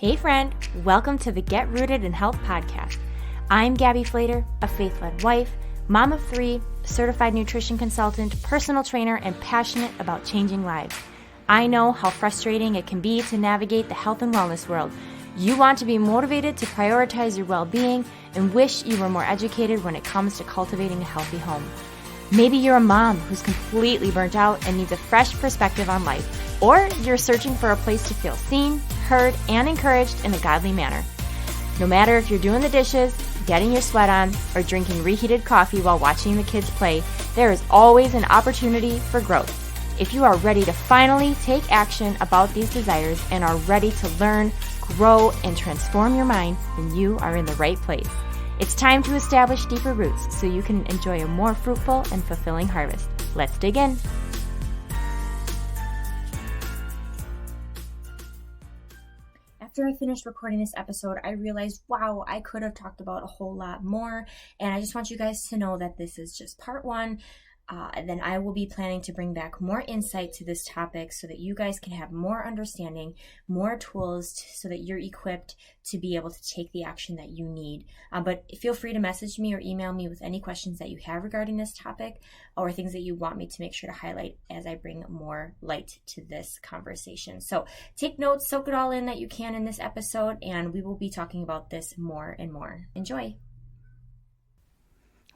Hey friend, welcome to the Get Rooted in Health podcast. I'm Gabby Flater, a faith-led wife, mom of 3, certified nutrition consultant, personal trainer, and passionate about changing lives. I know how frustrating it can be to navigate the health and wellness world. You want to be motivated to prioritize your well-being and wish you were more educated when it comes to cultivating a healthy home. Maybe you're a mom who's completely burnt out and needs a fresh perspective on life, or you're searching for a place to feel seen, heard, and encouraged in a godly manner. No matter if you're doing the dishes, getting your sweat on, or drinking reheated coffee while watching the kids play, there is always an opportunity for growth. If you are ready to finally take action about these desires and are ready to learn, grow, and transform your mind, then you are in the right place. It's time to establish deeper roots so you can enjoy a more fruitful and fulfilling harvest. Let's dig in. After I finished recording this episode, I realized, wow, I could have talked about a whole lot more. And I just want you guys to know that this is just part 1. And then I will be planning to bring back more insight to this topic so that you guys can have more understanding, more tools so that you're equipped to be able to take the action that you need. But feel free to message me or email me with any questions that you have regarding this topic or things that you want me to make sure to highlight as I bring more light to this conversation. So take notes, soak it all in that you can in this episode, and we will be talking about this more and more. Enjoy.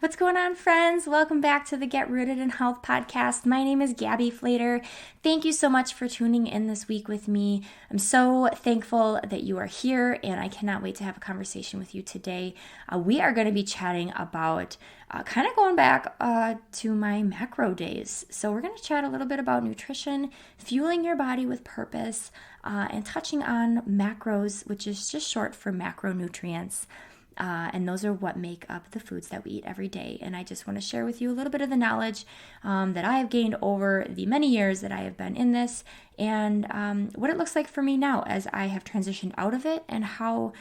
What's going on, friends? Welcome back to the Get Rooted in Health podcast. My name is Gabby Flater. Thank you so much for tuning in this week with me. I'm so thankful that you are here, and I cannot wait to have a conversation with you today. We are going to be chatting about kind of going back to my macro days. So we're going to chat a little bit about nutrition, fueling your body with purpose, and touching on macros, which is just short for macronutrients. And those are what make up the foods that we eat every day. And I just want to share with you a little bit of the knowledge that I have gained over the many years that I have been in this, and what it looks like for me now as I have transitioned out of it, and how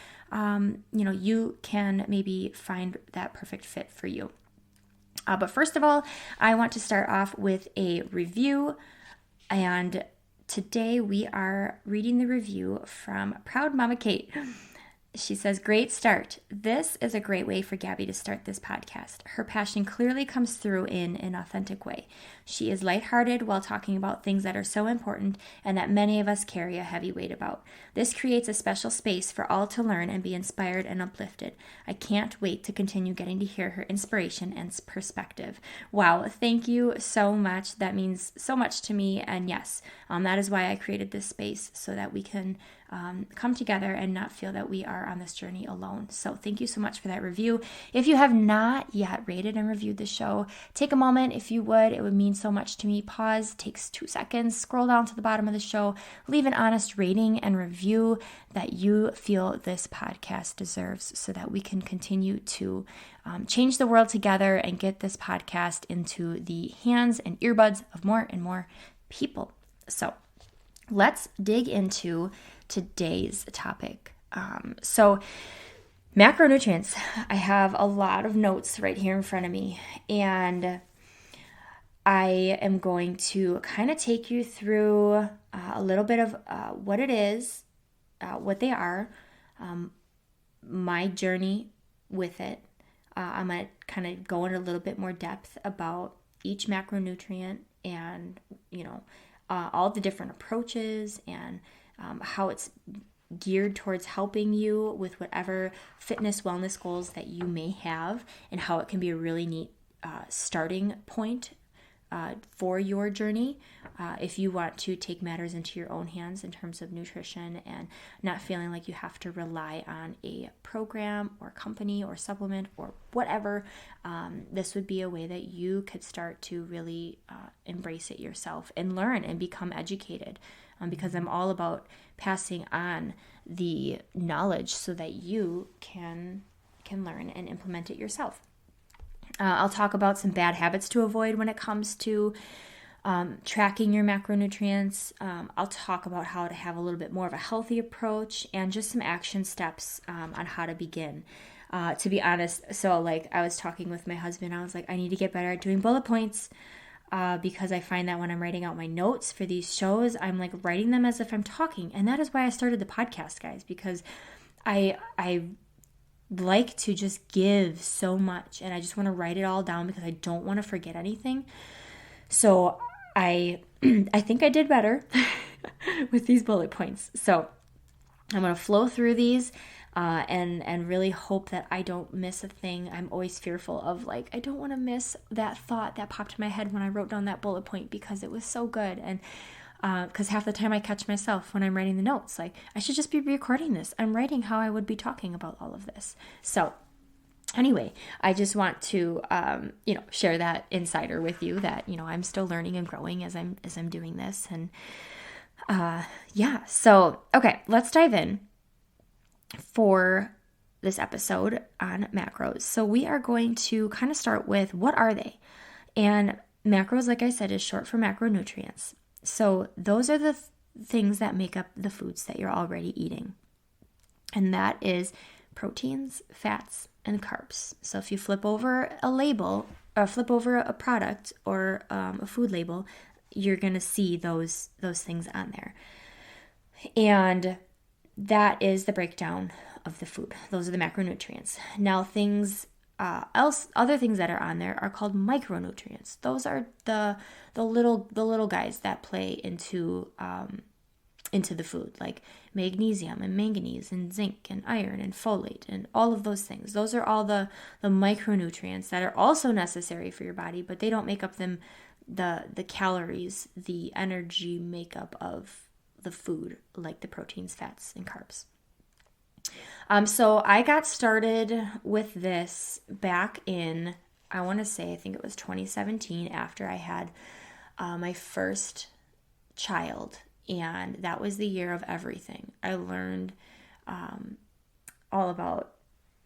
you can maybe find that perfect fit for you. But first of all, I want to start off with a review, and today we are reading the review from Proud Mama Kate. She says, "Great start. This is a great way for Gabby to start this podcast. Her passion clearly comes through in an authentic way. She is lighthearted while talking about things that are so important and that many of us carry a heavy weight about. This creates a special space for all to learn and be inspired and uplifted. I can't wait to continue getting to hear her inspiration and perspective." Wow, thank you so much. That means so much to me. And yes, that is why I created this space, so that we can come together and not feel that we are on this journey alone. So thank you so much for that review. If you have not yet rated and reviewed the show, take a moment if you would. It would mean so much to me. Pause, takes 2 seconds, scroll down to the bottom of the show, leave an honest rating and review that you feel this podcast deserves, so that we can continue to change the world together and get this podcast into the hands and earbuds of more and more people. So let's dig into today's topic. So macronutrients, I have a lot of notes right here in front of me, and I am going to kind of take you through a little bit of what it is, what they are, my journey with it. I'm going to kind of go into a little bit more depth about each macronutrient and, all the different approaches and how it's geared towards helping you with whatever fitness, wellness goals that you may have, and how it can be a really neat starting point for your journey if you want to take matters into your own hands in terms of nutrition and not feeling like you have to rely on a program or company or supplement or whatever. This would be a way that you could start to really embrace it yourself and learn and become educated, because I'm all about passing on the knowledge so that you can learn and implement it yourself. I'll talk about some bad habits to avoid when it comes to tracking your macronutrients. I'll talk about how to have a little bit more of a healthy approach and just some action steps on how to begin. To be honest, so I was talking with my husband, I was like, I need to get better at doing bullet points. because I find that when I'm writing out my notes for these shows, I'm like writing them as if I'm talking. And that is why I started the podcast, guys, because I like to just give so much, and I just want to write it all down because I don't want to forget anything. So I think I did better with these bullet points. So I'm going to flow through these and really hope that I don't miss a thing. I'm always fearful of like, I don't want to miss that thought that popped in my head when I wrote down that bullet point because it was so good. And because half the time I catch myself when I'm writing the notes, like I should just be recording this. I'm writing how I would be talking about all of this. So anyway, I just want to, share that insider with you that, I'm still learning and growing as I'm doing this. And so, okay, let's dive in for this episode on macros. So we are going to kind of start with, what are they? And macros, like I said, is short for macronutrients. So those are the things that make up the foods that you're already eating. And that is proteins, fats, and carbs. So if you flip over a label or flip over a product or a food label, you're going to see those things on there. And that is the breakdown of the food. Those are the macronutrients. Now other things that are on there are called micronutrients. Those are the little guys that play into the food, like magnesium and manganese and zinc and iron and folate and all of those things. Those are all the micronutrients that are also necessary for your body, but they don't make up the calories, the energy makeup of the food, like the proteins, fats, and carbs. So I got started with this back in, I think it was 2017, after I had my first child. And that was the year of everything. I learned all about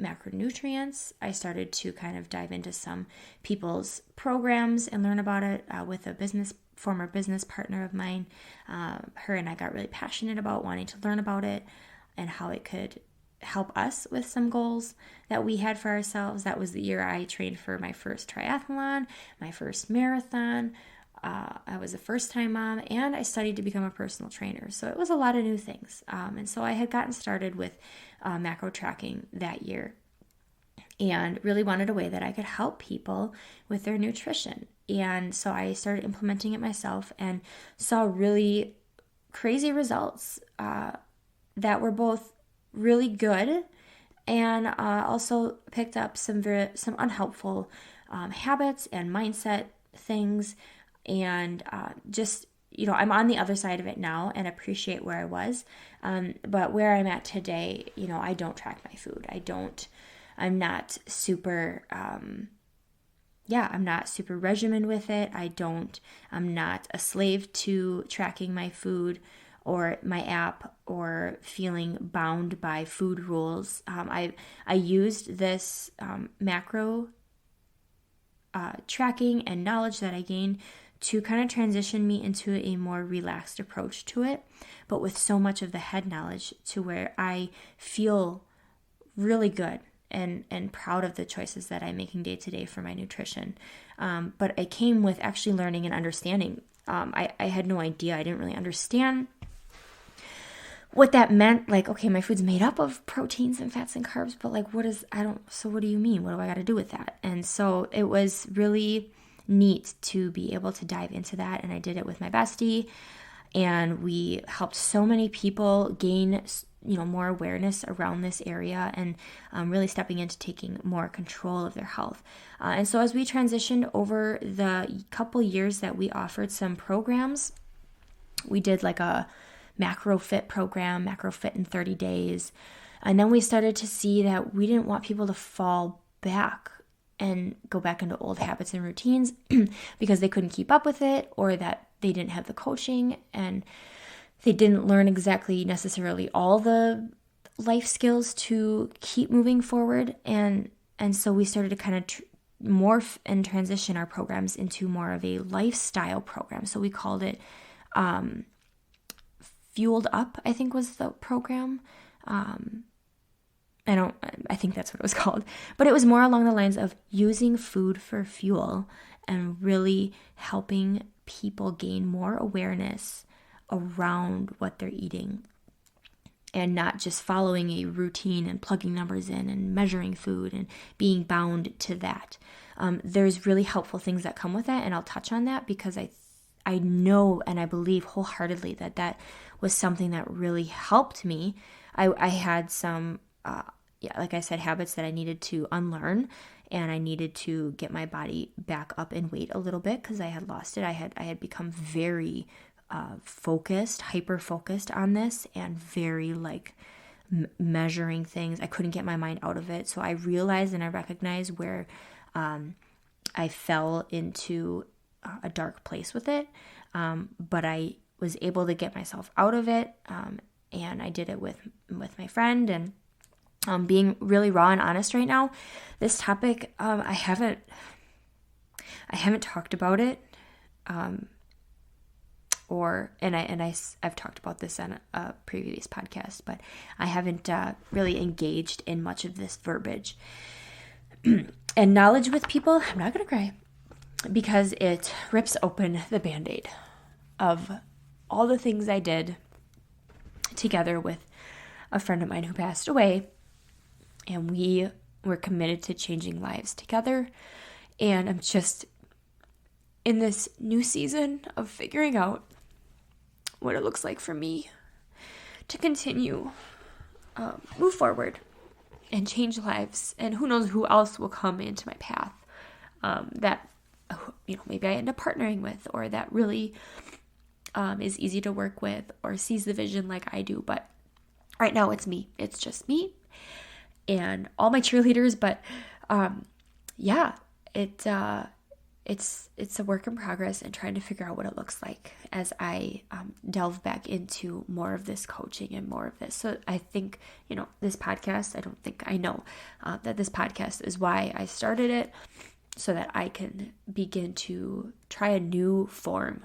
macronutrients. I started to kind of dive into some people's programs and learn about it with a former business partner of mine. Her and I got really passionate about wanting to learn about it and how it could help us with some goals that we had for ourselves. That was the year I trained for my first triathlon, my first marathon. I was a first-time mom, and I studied to become a personal trainer. So it was a lot of new things. And so I had gotten started with macro tracking that year and really wanted a way that I could help people with their nutrition. And so I started implementing it myself and saw really crazy results that were both really good and also picked up some unhelpful habits and mindset things. And I'm on the other side of it now and appreciate where I was. But where I'm at today, I don't track my food. I'm not super, I'm not super regimented with it. I'm not a slave to tracking my food or my app or feeling bound by food rules. I used this macro tracking and knowledge that I gained to kind of transition me into a more relaxed approach to it, but with so much of the head knowledge to where I feel really good and proud of the choices that I'm making day to day for my nutrition. But it came with actually learning and understanding. I had no idea. I didn't really understand what that meant. Like, okay, my food's made up of proteins and fats and carbs, but like, so what do you mean? What do I got to do with that? And so it was really neat to be able to dive into that. And I did it with my bestie, and we helped so many people gain, more awareness around this area and really stepping into taking more control of their health. And so as we transitioned over the couple years that we offered some programs, we did like a Macro Fit program, Macro Fit in 30 days. And then we started to see that we didn't want people to fall back and go back into old habits and routines because they couldn't keep up with it, or that they didn't have the coaching and they didn't learn exactly necessarily all the life skills to keep moving forward. And so we started to kind of morph and transition our programs into more of a lifestyle program. So we called it Fueled Up, I think was the program. I think that's what it was called, but it was more along the lines of using food for fuel and really helping people gain more awareness around what they're eating and not just following a routine and plugging numbers in and measuring food and being bound to that. There's really helpful things that come with that, and I'll touch on that because I know and I believe wholeheartedly that was something that really helped me. I had some, like I said, habits that I needed to unlearn, and I needed to get my body back up in weight a little bit because I had lost it. I had become very focused, hyper-focused on this, and very measuring things. I couldn't get my mind out of it. So I realized and I recognized where I fell into a dark place with it, but I was able to get myself out of it, and I did it with my friend. And being really raw and honest right now, this topic, I haven't talked about it, I've talked about this on a previous podcast, but I haven't really engaged in much of this verbiage and knowledge with people. I'm not gonna cry because it rips open the Band-Aid of all the things I did together with a friend of mine who passed away, and we were committed to changing lives together. And I'm just in this new season of figuring out what it looks like for me to continue move forward and change lives, and who knows who else will come into my path that maybe I end up partnering with, or that really is easy to work with or sees the vision like I do. But right now it's me. It's just me and all my cheerleaders. But it's a work in progress, and trying to figure out what it looks like as I delve back into more of this coaching and more of this. So I think, this podcast, I know that this podcast is why I started it, so that I can begin to try a new form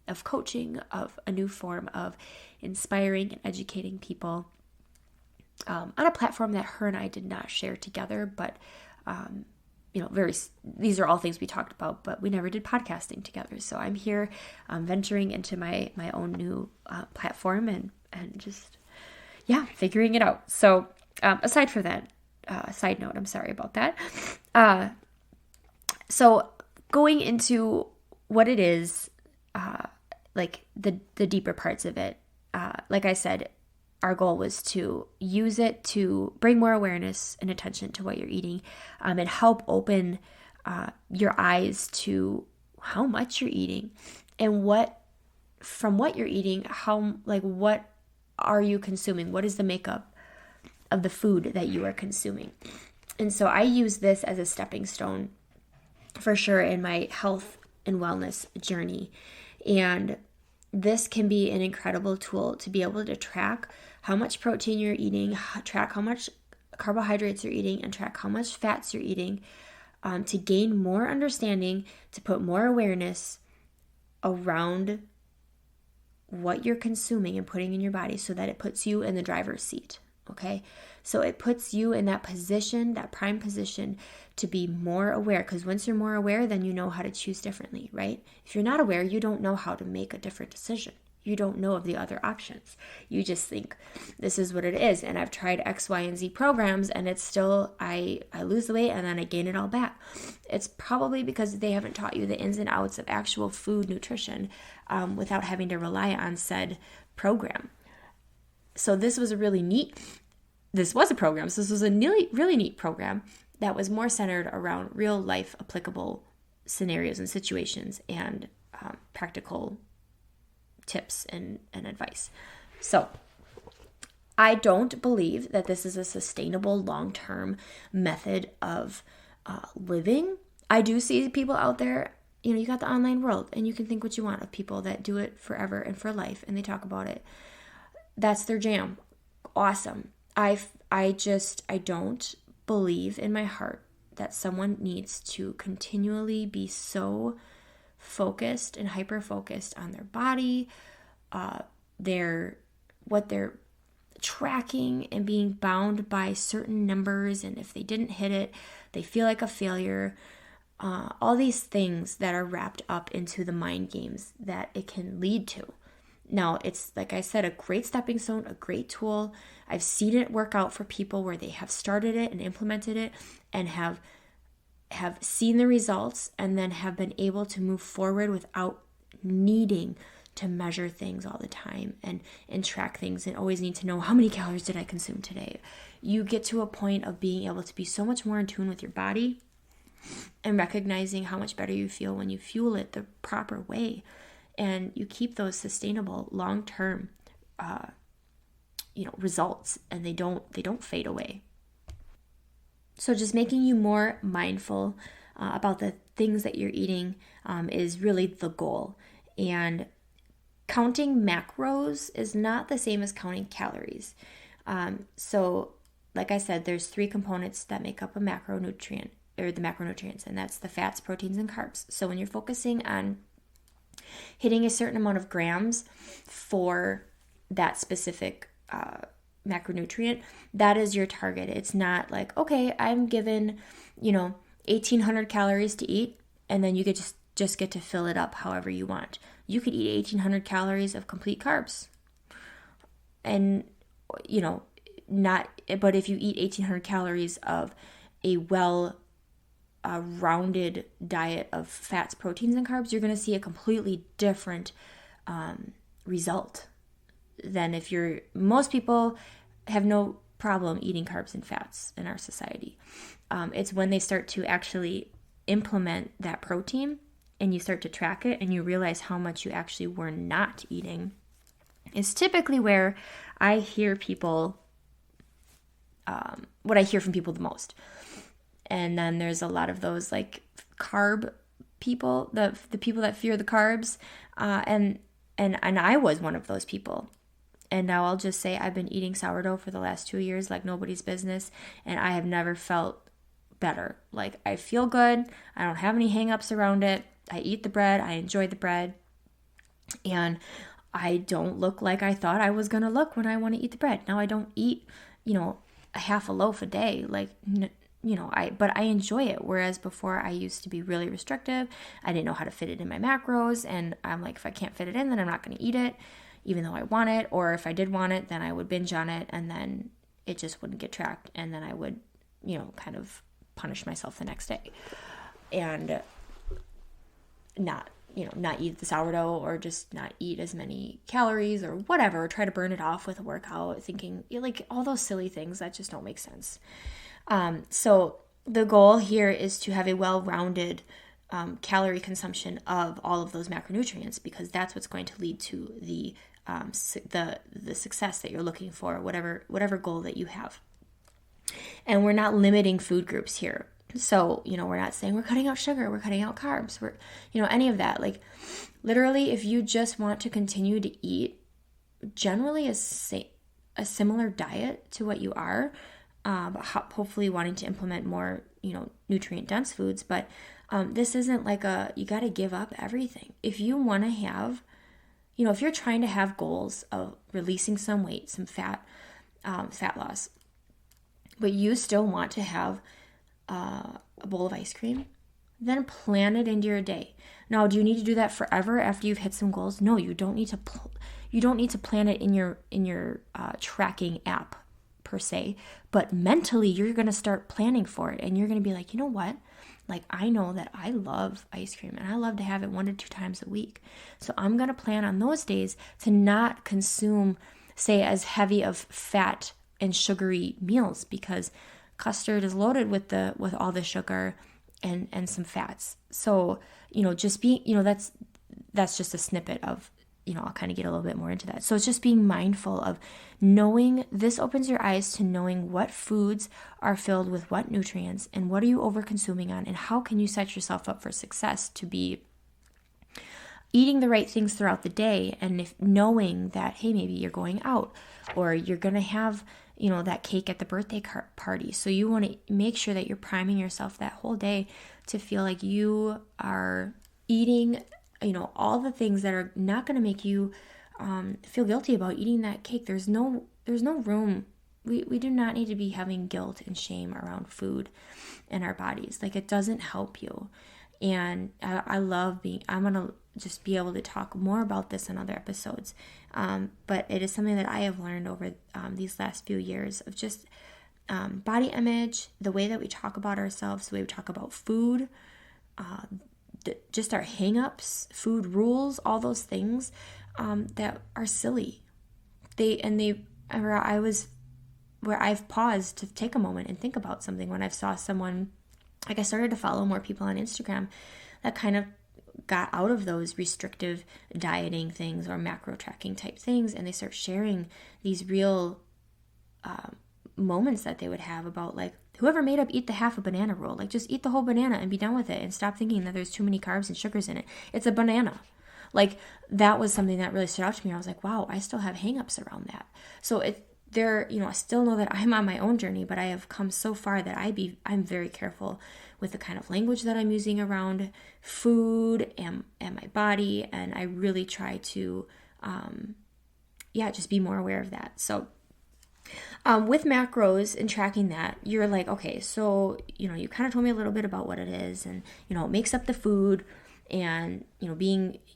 of coaching, of a new form of inspiring and educating people on a platform that her and I did not share together, but these are all things we talked about, but we never did podcasting together. So I'm here venturing into my own new platform and just, figuring it out. So aside from that, side note, I'm sorry about that. So going into what it is, the deeper parts of it, like I said, our goal was to use it to bring more awareness and attention to what you're eating, and help open your eyes to how much you're eating and what you're eating, what are you consuming? What is the makeup of the food that you are consuming? And so I use this as a stepping stone for sure in my health and wellness journey. And this can be an incredible tool to be able to track how much protein you're eating, track how much carbohydrates you're eating, and track how much fats you're eating, to gain more understanding, to put more awareness around what you're consuming and putting in your body, so that it puts you in the driver's seat, okay? So it puts you in that position, that prime position, to be more aware, because once you're more aware, then you know how to choose differently, right? If you're not aware, you don't know how to make a different decision. You don't know of the other options. You just think this is what it is. And I've tried X, Y, and Z programs, and it's still, I lose the weight and then I gain it all back. It's probably because they haven't taught you the ins and outs of actual food nutrition without having to rely on said program. So this was a program. So this was a really neat program that was more centered around real life applicable scenarios and situations, and practical tips and advice. So I don't believe that this is a sustainable long-term method of living. I do see people out there, you got the online world, and you can think what you want of people that do it forever and for life, and they talk about it. That's their jam. Awesome. I don't believe in my heart that someone needs to continually be so focused and hyper-focused on their body, what they're tracking and being bound by certain numbers, and if they didn't hit it, they feel like a failure. All these things that are wrapped up into the mind games that it can lead to. Now, it's, like I said, a great stepping stone, a great tool. I've seen it work out for people where they have started it and implemented it and have seen the results, and then have been able to move forward without needing to measure things all the time and track things and always need to know, how many calories did I consume today? You get to a point of being able to be so much more in tune with your body and recognizing how much better you feel when you fuel it the proper way. And you keep those sustainable long-term results, and they don't fade away. So just making you more mindful about the things that you're eating is really the goal. And counting macros is not the same as counting calories. So like I said, there's 3 components that make up a macronutrient, or the macronutrients, and that's the fats, proteins, and carbs. So when you're focusing on hitting a certain amount of grams for that specific macronutrient, that is your target. It's not like, okay, I'm given, 1,800 calories to eat, and then you could just get to fill it up however you want. You could eat 1,800 calories of complete carbs, and but if you eat 1,800 calories of a rounded diet of fats, proteins, and carbs, you're going to see a completely different result than if most people have no problem eating carbs and fats in our society. It's when they start to actually implement that protein and you start to track it and you realize how much you actually were not eating, is typically where I hear people, what I hear from people the most. And then there's a lot of those like carb people, the people that fear the carbs, and I was one of those people. And now I'll just say I've been eating sourdough for the last 2 years like nobody's business, and I have never felt better. Like, I feel good. I don't have any hang-ups around it. I eat the bread. I enjoy the bread. And I don't look like I thought I was going to look when I want to eat the bread. Now, I don't eat, a half a loaf a day. Like, but I enjoy it. Whereas before I used to be really restrictive. I didn't know how to fit it in my macros. And I'm like, if I can't fit it in, then I'm not going to eat it, even though I want it. Or if I did want it, then I would binge on it, and then it just wouldn't get tracked. And then I would, kind of punish myself the next day and not eat the sourdough, or just not eat as many calories or whatever, or try to burn it off with a workout, thinking like all those silly things that just don't make sense. So the goal here is to have a well-rounded calorie consumption of all of those macronutrients, because that's what's going to lead to the success that you're looking for, whatever goal that you have. And we're not limiting food groups here. So, we're not saying we're cutting out sugar, we're cutting out carbs, we're, any of that. Like, literally, if you just want to continue to eat generally a similar diet to what you are, but hopefully wanting to implement more, nutrient-dense foods. But this isn't like you got to give up everything. If you want to have, if you're trying to have goals of releasing some weight, some fat loss, but you still want to have a bowl of ice cream, then plan it into your day. Now, do you need to do that forever after you've hit some goals? No, you don't need to. You don't need to plan it in your tracking app per se, but mentally you're going to start planning for it, and you're going to be like, you know what? Like, I know that I love ice cream and I love to have it 1 to 2 times a week. So I'm going to plan on those days to not consume, say, as heavy of fat and sugary meals, because custard is loaded with all the sugar and some fats. So, just being, that's just a snippet of, I'll kind of get a little bit more into that. So it's just being mindful of knowing, this opens your eyes to knowing what foods are filled with what nutrients and what are you over consuming on, and how can you set yourself up for success to be eating the right things throughout the day. And if knowing that, hey, maybe you're going out or you're going to have, that cake at the birthday party. So you want to make sure that you're priming yourself that whole day to feel like you are eating, all the things that are not going to make you feel guilty about eating that cake. There's no there's no room. We do not need to be having guilt and shame around food in our bodies. Like, it doesn't help you. And I'm going to just be able to talk more about this in other episodes. But it is something that I have learned over these last few years of just body image, the way that we talk about ourselves, the way we talk about food, just our hang-ups, food rules, all those things that are silly. Where I've paused to take a moment and think about something when I've saw someone, like I started to follow more people on Instagram that kind of got out of those restrictive dieting things or macro tracking type things, and they start sharing these real moments that they would have about, like, whoever made up eat the half a banana rule, like, just eat the whole banana and be done with it and stop thinking that there's too many carbs and sugars in it. It's a banana. Like, that was something that really stood out to me. I was like, wow, I still have hangups around that. So I still know that I'm on my own journey, but I have come so far that I'm very careful with the kind of language that I'm using around food and my body, and I really try to, just be more aware of that. So, with macros and tracking that, you're like, okay, so, you kind of told me a little bit about what it is, and, it makes up the food, and,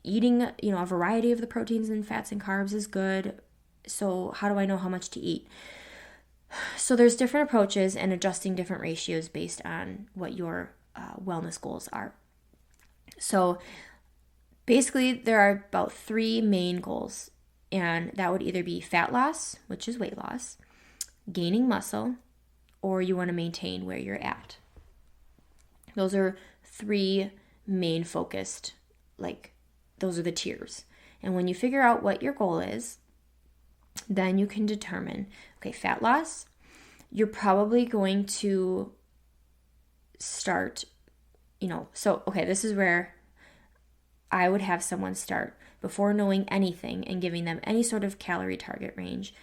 eating, a variety of the proteins and fats and carbs is good. So how do I know how much to eat? So there's different approaches and adjusting different ratios based on what your wellness goals are. So basically there are about 3 main goals, and that would either be fat loss, which is weight loss, gaining muscle, or you want to maintain where you're at. Those are 3 main focused, those are the tiers. And when you figure out what your goal is, then you can determine, okay, fat loss, you're probably going to start, this is where I would have someone start before knowing anything and giving them any sort of calorie target range.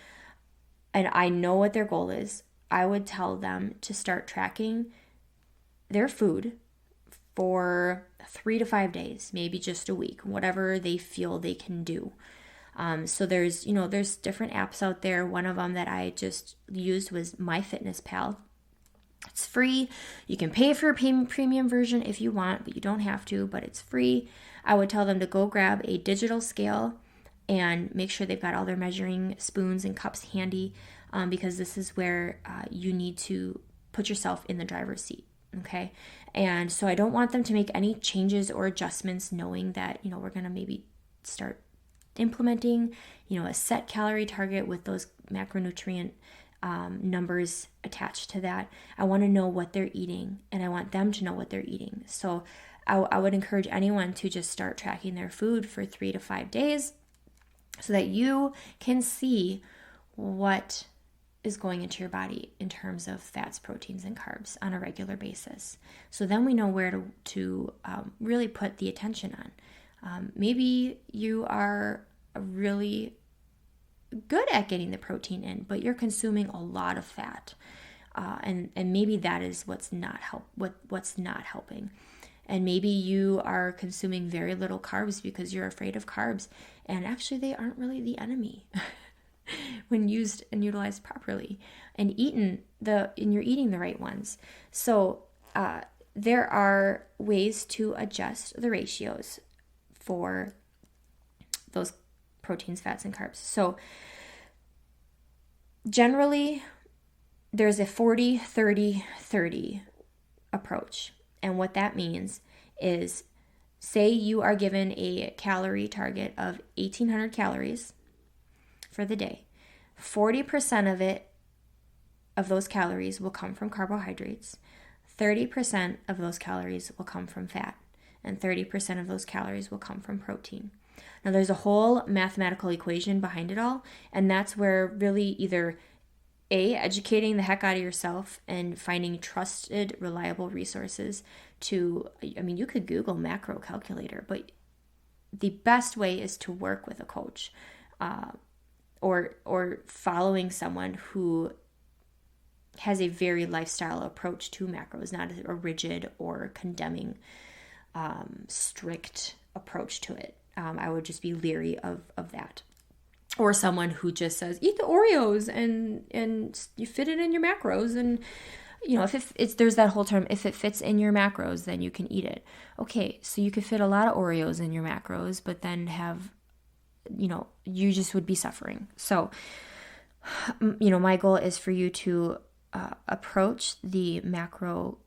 And I know what their goal is. I would tell them to start tracking their food for 3 to 5 days, maybe just a week, whatever they feel they can do. So there's different apps out there. One of them that I just used was MyFitnessPal. It's free. You can pay for a premium version if you want, but you don't have to, but it's free. I would tell them to go grab a digital scale and make sure they've got all their measuring spoons and cups handy, because this is where you need to put yourself in the driver's seat. Okay. And so I don't want them to make any changes or adjustments knowing that, we're going to maybe start implementing, a set calorie target with those macronutrient numbers attached to that. I want to know what they're eating, and I want them to know what they're eating. So I would encourage anyone to just start tracking their food for 3 to 5 days so that you can see what is going into your body in terms of fats, proteins, and carbs on a regular basis. So then we know where to really put the attention on. Maybe you are really good at getting the protein in, but you're consuming a lot of fat, and maybe that is what's not helping. And maybe you are consuming very little carbs because you're afraid of carbs, and actually they aren't really the enemy when used and utilized properly, and you're eating the right ones. So there are ways to adjust the ratios for those proteins, fats, and carbs. So generally, there's a 40-30-30 approach. And what that means is, say you are given a calorie target of 1,800 calories for the day. 40% of those calories will come from carbohydrates. 30% of those calories will come from fat. And 30% of those calories will come from protein. Now, there's a whole mathematical equation behind it all, and that's where really either educating the heck out of yourself and finding trusted, reliable resources you could Google macro calculator, but the best way is to work with a coach or following someone who has a very lifestyle approach to macros, not a rigid or condemning, strict approach to it. I would just be leery of that. Or someone who just says, eat the Oreos and you fit it in your macros. And, if it's there's that whole term, if it fits in your macros, then you can eat it. Okay, so you could fit a lot of Oreos in your macros, but then have, you just would be suffering. So, my goal is for you to approach the macro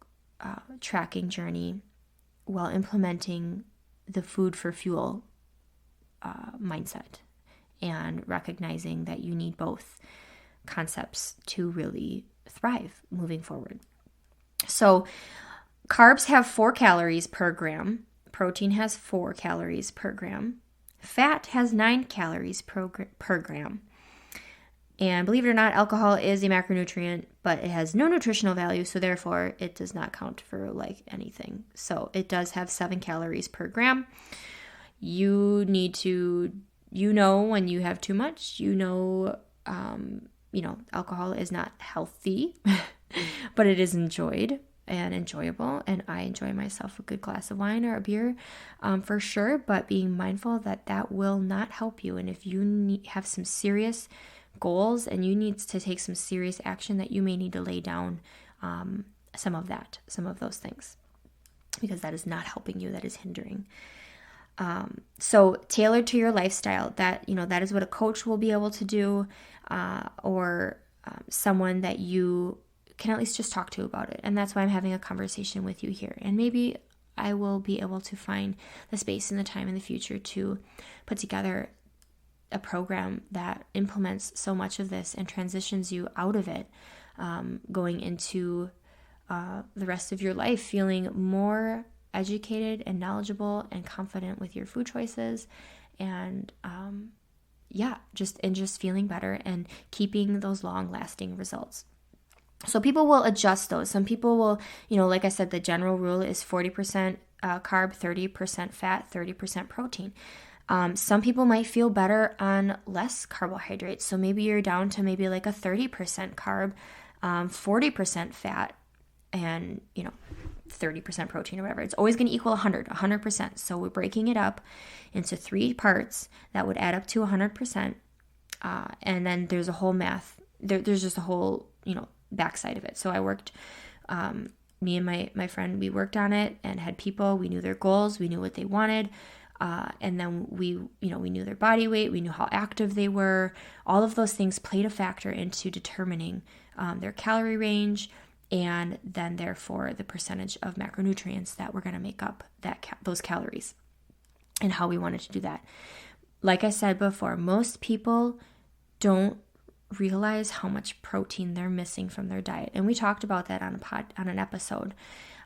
tracking journey while implementing the food for fuel mindset, and recognizing that you need both concepts to really thrive moving forward. So carbs have 4 calories per gram. Protein has 4 calories per gram. Fat has 9 calories per gram. And believe it or not, alcohol is a macronutrient, but it has no nutritional value, so therefore it does not count for anything. So it does have 7 calories per gram. You need to when you have too much, alcohol is not healthy, but it is enjoyed and enjoyable. And I enjoy myself a good glass of wine or a beer for sure, but being mindful that will not help you. And if you have some serious goals and you need to take some serious action, that you may need to lay down some of those things, because that is not helping you, that is hindering. So tailored to your lifestyle, that is what a coach will be able to do, or someone that you can at least just talk to about it. And that's why I'm having a conversation with you here. And maybe I will be able to find the space and the time in the future to put together a program that implements so much of this and transitions you out of it, going into the rest of your life feeling more educated and knowledgeable and confident with your food choices, and just feeling better and keeping those long-lasting results. So people will adjust those. Some people will, like I said, the general rule is 40% carb, 30% fat, 30% protein. Some people might feel better on less carbohydrates. So maybe you're down to maybe like a 30% carb, 40% fat, and 30% protein or whatever. It's always going to equal 100%. So we're breaking it up into 3 parts that would add up to 100%. And then there's a whole math. There's just a whole, backside of it. So I worked, me and my friend, we worked on it and had people, we knew their goals, we knew what they wanted. And then we knew their body weight, we knew how active they were. All of those things played a factor into determining their calorie range, and then therefore the percentage of macronutrients that were going to make up those calories, and how we wanted to do that. Like I said before, most people don't realize how much protein they're missing from their diet. And we talked about that on an episode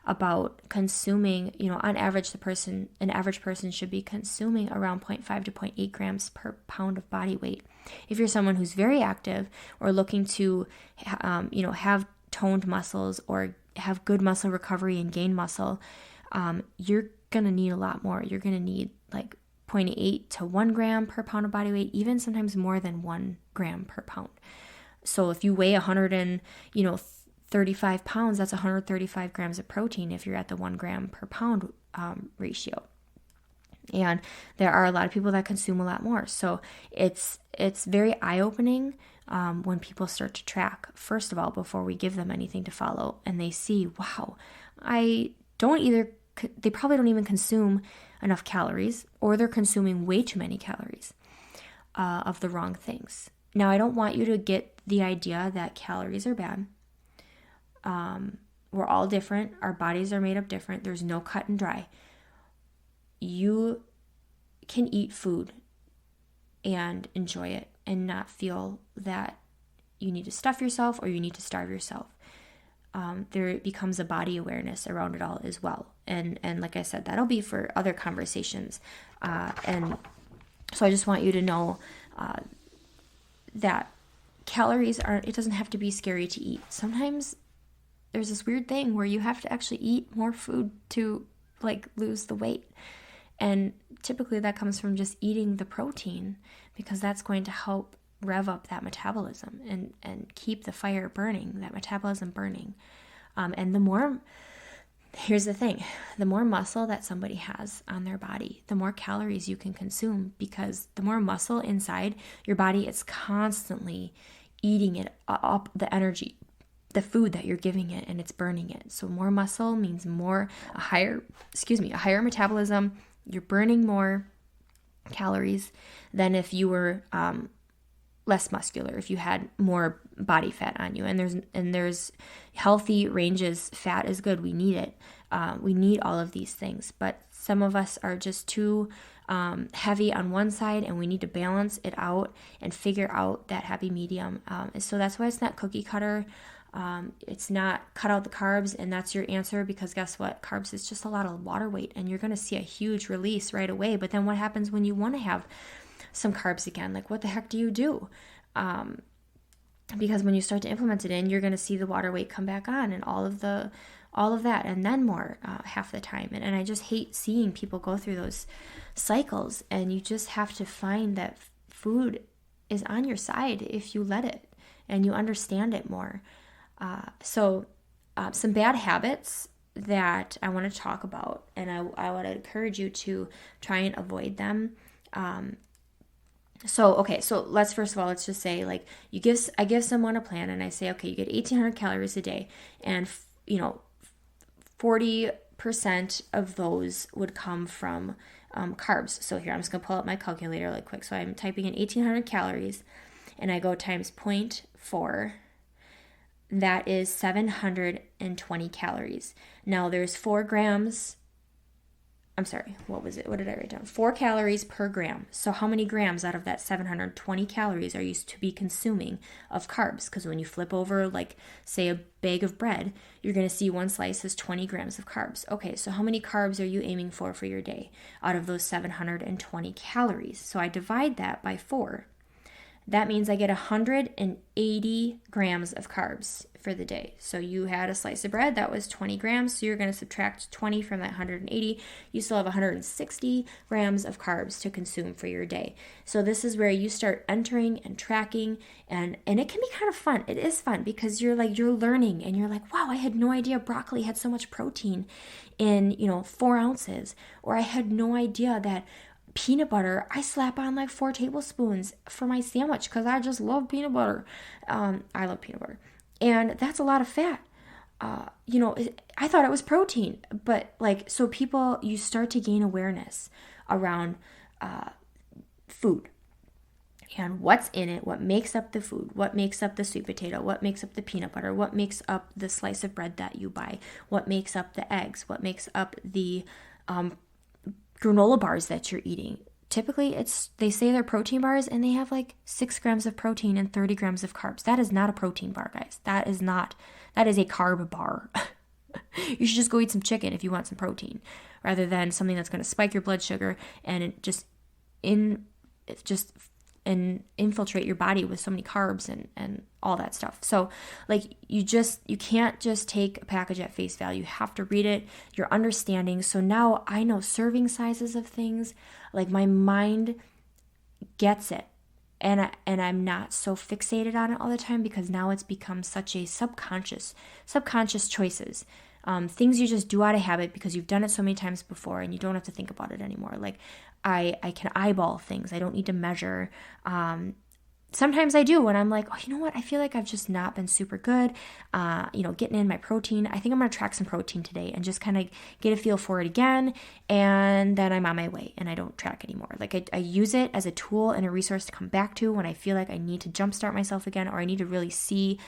about consuming, on average, an average person should be consuming around 0.5 to 0.8 grams per pound of body weight. If you're someone who's very active or looking to, have toned muscles or have good muscle recovery and gain muscle, you're going to need a lot more. You're going to need like 0.8 to 1 gram per pound of body weight, even sometimes more than 1 gram per pound. So if you weigh 35 pounds, that's 135 grams of protein if you're at the 1 gram per pound ratio. And there are a lot of people that consume a lot more. So it's very eye-opening when people start to track, first of all, before we give them anything to follow, and they see, wow, they probably don't even consume enough calories, or they're consuming way too many calories of the wrong things. Now, I don't want you to get the idea that calories are bad. We're all different. Our bodies are made up different. There's no cut and dry. You can eat food and enjoy it and not feel that you need to stuff yourself or you need to starve yourself. There becomes a body awareness around it all as well. And like I said, that'll be for other conversations. And so I just want you to know that calories it doesn't have to be scary to eat. Sometimes there's this weird thing where you have to actually eat more food to lose the weight. And typically that comes from just eating the protein, because that's going to help rev up that metabolism and keep the fire burning, that metabolism burning. And the more here's the thing. The more muscle that somebody has on their body, the more calories you can consume, because the more muscle inside your body, it's constantly eating it up, the energy, the food that you're giving it, and it's burning it. So more muscle means a higher metabolism. You're burning more calories than if you were less muscular, if you had more body fat on you. And there's healthy ranges. Fat is good. We need it. We need all of these things, but some of us are just too heavy on one side, and we need to balance it out and figure out that happy medium. So that's why it's not cookie cutter. It's not cut out the carbs and that's your answer, because guess what? Carbs is just a lot of water weight, and you're going to see a huge release right away. But then what happens when you want to have some carbs again? Like, what the heck do you do? Because when you start to implement it in, you're going to see the water weight come back on and all of that, and then more half the time. And I just hate seeing people go through those cycles. And you just have to find that food is on your side if you let it and you understand it more. So some bad habits that I want to talk about, and I want to encourage you to try and avoid them. So let's just say, like, I give someone a plan, and I say, okay, you get 1,800 calories a day, and 40% of those would come from carbs. So here, I'm just going to pull up my calculator really quick. So I'm typing in 1,800 calories, and I go times 0.4. That is 720 calories. Now there's 4 grams. I'm sorry, what was it? What did I write down? 4 calories per gram. So how many grams out of that 720 calories are you to be consuming of carbs? Because when you flip over, like, say, a bag of bread, you're going to see one slice is 20 grams of carbs. Okay, so how many carbs are you aiming for your day out of those 720 calories? So I divide that by 4. That means I get 180 grams of carbs for the day. So you had a slice of bread, that was 20 grams. So you're going to subtract 20 from that 180. You still have 160 grams of carbs to consume for your day. So this is where you start entering and tracking, and it can be kind of fun. It is fun because you're learning, and you're like, wow, I had no idea broccoli had so much protein in, 4 ounces. Or I had no idea that peanut butter, I slap on like 4 tablespoons for my sandwich because I just love peanut butter. I love peanut butter. And that's a lot of fat. I thought it was protein. But so people, you start to gain awareness around food and what's in it, what makes up the food, what makes up the sweet potato, what makes up the peanut butter, what makes up the slice of bread that you buy, what makes up the eggs, what makes up the granola bars that you're eating. Typically, they say they're protein bars, and they have like 6 grams of protein and 30 grams of carbs. That is not a protein bar, guys. That is a carb bar. You should just go eat some chicken if you want some protein, rather than something that's going to spike your blood sugar and infiltrate your body with so many carbs and all that stuff. So you can't just take a package at face value. You have to read it, your understanding. So now I know serving sizes of things, like my mind gets it. And I'm not so fixated on it all the time, because now it's become such a subconscious choices. Things you just do out of habit because you've done it so many times before and you don't have to think about it anymore. Like I can eyeball things. I don't need to measure. Sometimes I do when I'm like, oh, you know what? I feel like I've just not been super good, getting in my protein. I think I'm going to track some protein today and just kind of get a feel for it again. And then I'm on my way and I don't track anymore. Like I use it as a tool and a resource to come back to when I feel like I need to jumpstart myself again, or I need to really see,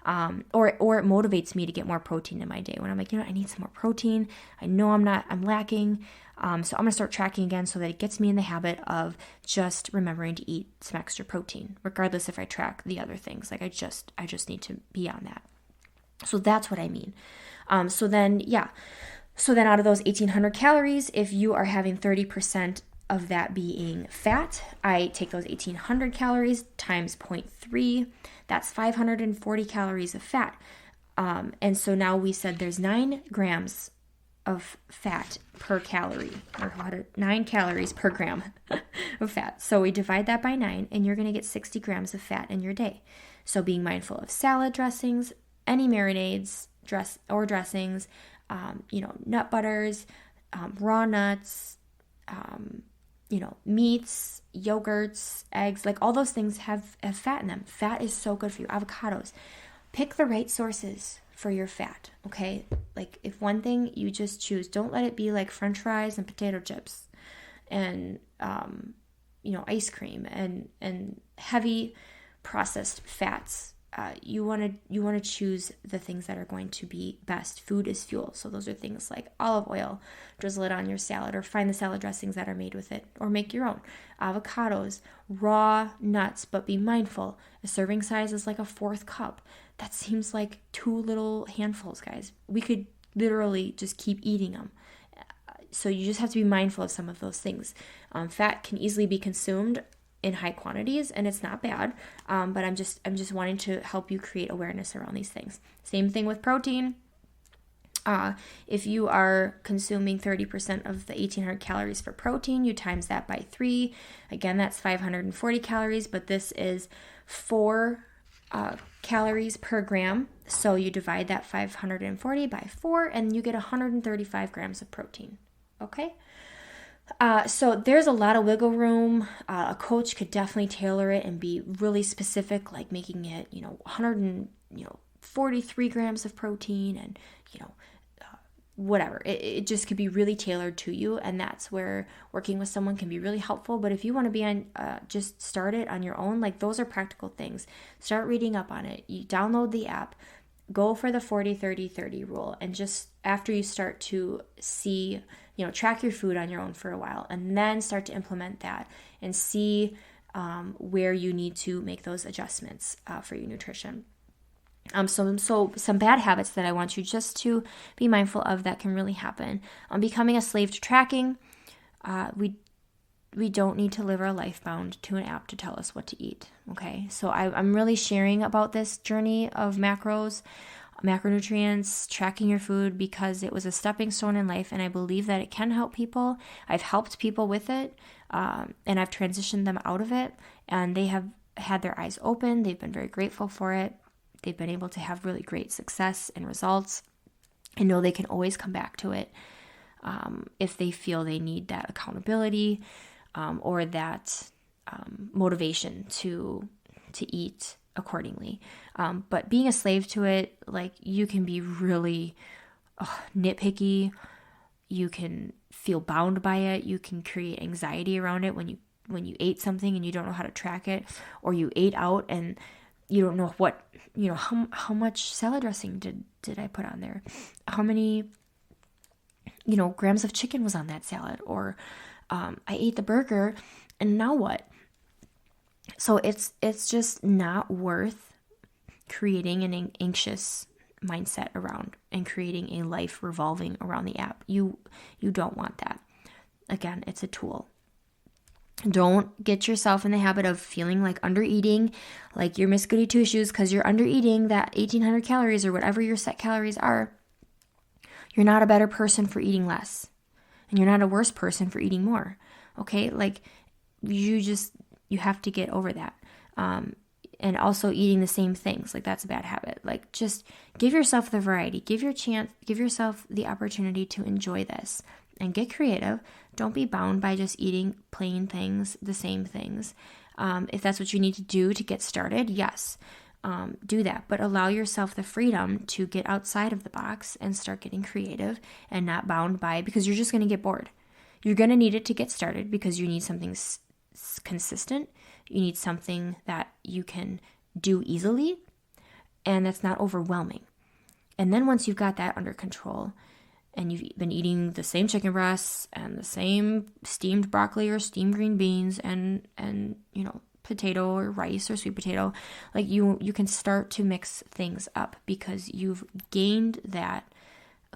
or it motivates me to get more protein in my day when I'm like, I need some more protein. I know I'm lacking. So I'm going to start tracking again so that it gets me in the habit of just remembering to eat some extra protein, regardless if I track the other things. Like I just need to be on that. So that's what I mean. So then out of those 1,800 calories, if you are having 30% of that being fat, I take those 1,800 calories times 0.3. That's 540 calories of fat. And so now we said there's 9 grams of fat per calorie, or 9 calories per gram of fat. So we divide that by 9, and you're going to get 60 grams of fat in your day. So being mindful of salad dressings, any marinades, dressings, nut butters, raw nuts, meats, yogurts, eggs, like all those things have fat in them. Fat is so good for you. Avocados. Pick the right sources for your fat, okay? Like if one thing you just choose, don't let it be like French fries and potato chips and, ice cream and heavy processed fats. You want to choose the things that are going to be best. Food is fuel. So those are things like olive oil, drizzle it on your salad, or find the salad dressings that are made with it, or make your own. Avocados, raw nuts, but be mindful. A serving size is like a 1/4 cup. That seems like 2 little handfuls, guys. We could literally just keep eating them. So you just have to be mindful of some of those things. Fat can easily be consumed in high quantities, and it's not bad, but I'm just wanting to help you create awareness around these things. Same thing with protein. If you are consuming 30% of the 1,800 calories for protein, you times that by 3. Again, that's 540 calories, but this is 4 calories per gram. So you divide that 540 by 4, and you get 135 grams of protein. Okay? So there's a lot of wiggle room. A coach could definitely tailor it and be really specific, like making it, 143 grams of protein and, whatever. It just could be really tailored to you, and that's where working with someone can be really helpful. But if you want to be on, just start it on your own, like those are practical things. Start reading up on it. You download the app, go for the 40-30-30 rule, and just after you start to see, track your food on your own for a while, and then start to implement that and see where you need to make those adjustments for your nutrition. So some bad habits that I want you just to be mindful of that can really happen. Becoming a slave to tracking. We don't need to live our life bound to an app to tell us what to eat, okay? So I'm really sharing about this journey of macros, macronutrients, tracking your food, because it was a stepping stone in life, and I believe that it can help people. I've helped people with it, and I've transitioned them out of it, and they have had their eyes open. They've been very grateful for it. They've been able to have really great success and results, and know they can always come back to it if they feel they need that accountability or that motivation to eat accordingly. But being a slave to it, like, you can be really nitpicky. You can feel bound by it. You can create anxiety around it when you ate something and you don't know how to track it, or you ate out and you don't know how much salad dressing did I put on there? How many, grams of chicken was on that salad? Or I ate the burger and now what? So it's just not worth creating an anxious mindset around and creating a life revolving around the app. You don't want that. Again, it's a tool. Don't get yourself in the habit of feeling like under-eating, like you're Miss Goody Two-Shoes because you're under-eating that 1,800 calories or whatever your set calories are. You're not a better person for eating less, and you're not a worse person for eating more, okay? Like, you have to get over that. And also eating the same things, like that's a bad habit. Like, just give yourself the variety, give yourself the opportunity to enjoy this and get creative. Don't be bound by just eating plain things, the same things. If that's what you need to do to get started, yes, do that. But allow yourself the freedom to get outside of the box and start getting creative and not bound by, because you're just going to get bored. You're going to need it to get started because you need something consistent. You need something that you can do easily and that's not overwhelming. And then once you've got that under control, and you've been eating the same chicken breasts and the same steamed broccoli or steamed green beans and potato or rice or sweet potato, like you can start to mix things up because you've gained that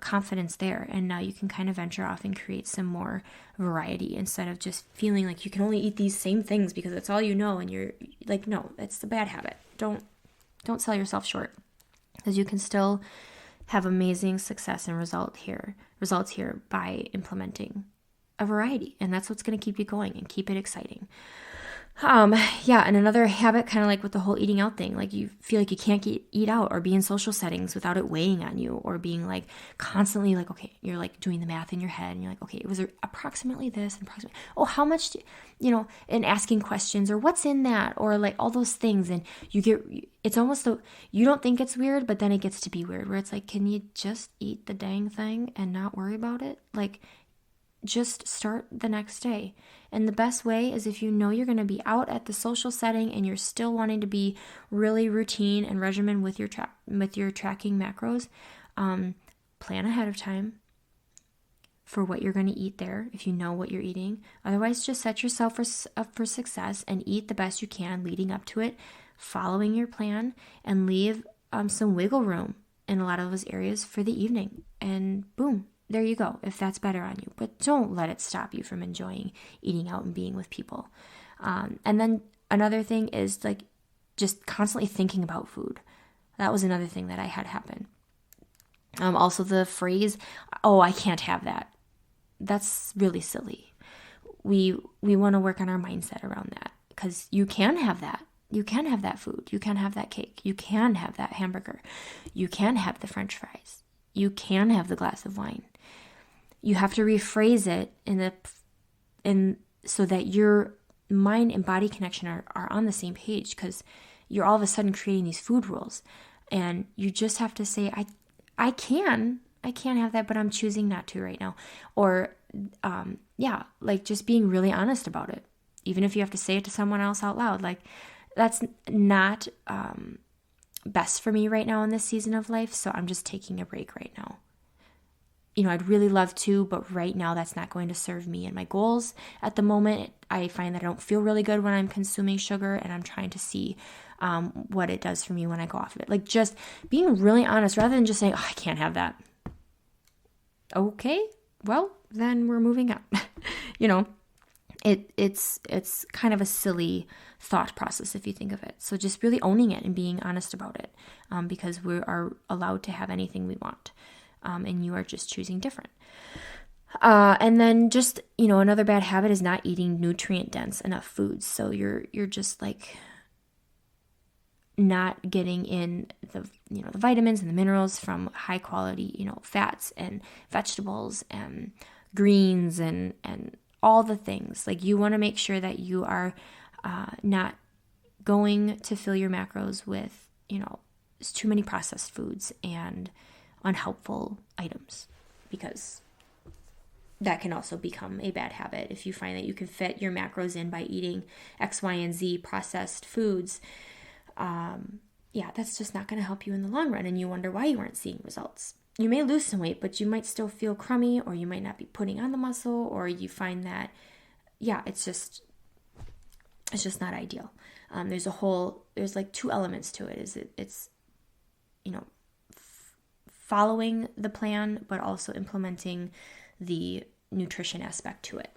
confidence there, and now you can kind of venture off and create some more variety instead of just feeling like you can only eat these same things because that's all you know, and you're like, no, it's a bad habit. Don't sell yourself short, because you can still have amazing success and results here by implementing a variety. And that's what's going to keep you going and keep it exciting. Yeah, and another habit, kind of like with the whole eating out thing, like you feel like you can't eat out or be in social settings without it weighing on you, or being like constantly like, okay, you're like doing the math in your head and you're like, okay, it was approximately this and approximately, oh, how much, and asking questions or what's in that, or like all those things. And it's almost so you don't think it's weird, but then it gets to be weird where it's like, can you just eat the dang thing and not worry about it? Like, just start the next day. And the best way is if you know you're going to be out at the social setting and you're still wanting to be really routine and regimen with your tracking macros, plan ahead of time for what you're going to eat there if you know what you're eating. Otherwise, just set yourself up for success and eat the best you can leading up to it, following your plan, and leave some wiggle room in a lot of those areas for the evening. And boom, there you go, if that's better on you. But don't let it stop you from enjoying eating out and being with people. And then another thing is like just constantly thinking about food. That was another thing that I had happen. Also the phrase, oh, I can't have that. That's really silly. We want to work on our mindset around that, because you can have that. You can have that food. You can have that cake. You can have that hamburger. You can have the French fries. You can have the glass of wine. You have to rephrase it so that your mind and body connection are on the same page, because you're all of a sudden creating these food rules. And you just have to say, I can have that, but I'm choosing not to right now. Or, like just being really honest about it. Even if you have to say it to someone else out loud, like that's not best for me right now in this season of life. So I'm just taking a break right now. I'd really love to, but right now that's not going to serve me and my goals. At the moment, I find that I don't feel really good when I'm consuming sugar, and I'm trying to see what it does for me when I go off of it. Like just being really honest rather than just saying, oh, I can't have that. Okay, well, then we're moving on. It's kind of a silly thought process if you think of it. So just really owning it and being honest about it, because we are allowed to have anything we want. And you are just choosing different. And then just, another bad habit is not eating nutrient dense enough foods. So you're just like not getting in the vitamins and the minerals from high quality, fats and vegetables and greens and all the things. Like you want to make sure that you are not going to fill your macros with, too many processed foods and unhelpful items, because that can also become a bad habit. If you find that you can fit your macros in by eating X, Y, and Z processed foods, that's just not going to help you in the long run, and you wonder why you aren't seeing results. You may lose some weight, but you might still feel crummy, or you might not be putting on the muscle, or you find that, it's just not ideal. There's like two elements to it. It's following the plan, but also implementing the nutrition aspect to it.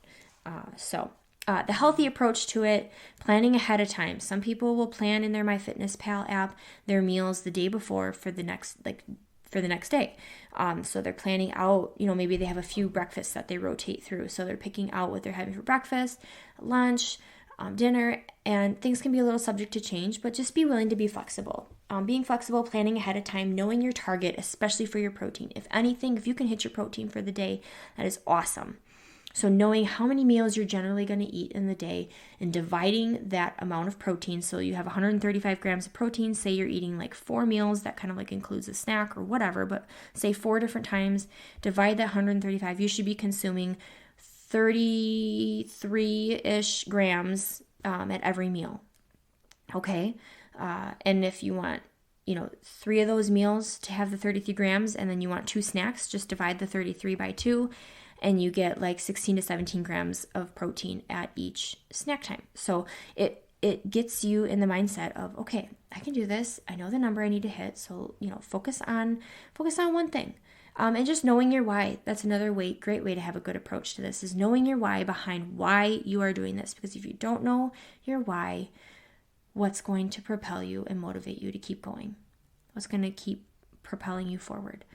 The healthy approach to it, planning ahead of time. Some people will plan in their MyFitnessPal app their meals the day before for the next day. So they're planning out, maybe they have a few breakfasts that they rotate through. So they're picking out what they're having for breakfast, lunch, dinner, and things can be a little subject to change, but just be willing to be flexible. Being flexible, planning ahead of time, knowing your target, especially for your protein. If you can hit your protein for the day, that is awesome. So knowing how many meals you're generally going to eat in the day and dividing that amount of protein. So you have 135 grams of protein. Say you're eating like 4 meals. That kind of like includes a snack or whatever, but say 4 different times. Divide that 135. You should be consuming 33-ish grams at every meal. Okay? And if you want, 3 of those meals to have the 33 grams, and then you want 2 snacks, just divide the 33 by 2, and you get like 16 to 17 grams of protein at each snack time. So it gets you in the mindset of, okay, I can do this. I know the number I need to hit. So, focus on one thing. And just knowing your why. That's another great way to have a good approach to this, is knowing your why behind why you are doing this. Because if you don't know your why, what's going to propel you and motivate you to keep going? What's going to keep propelling you forward?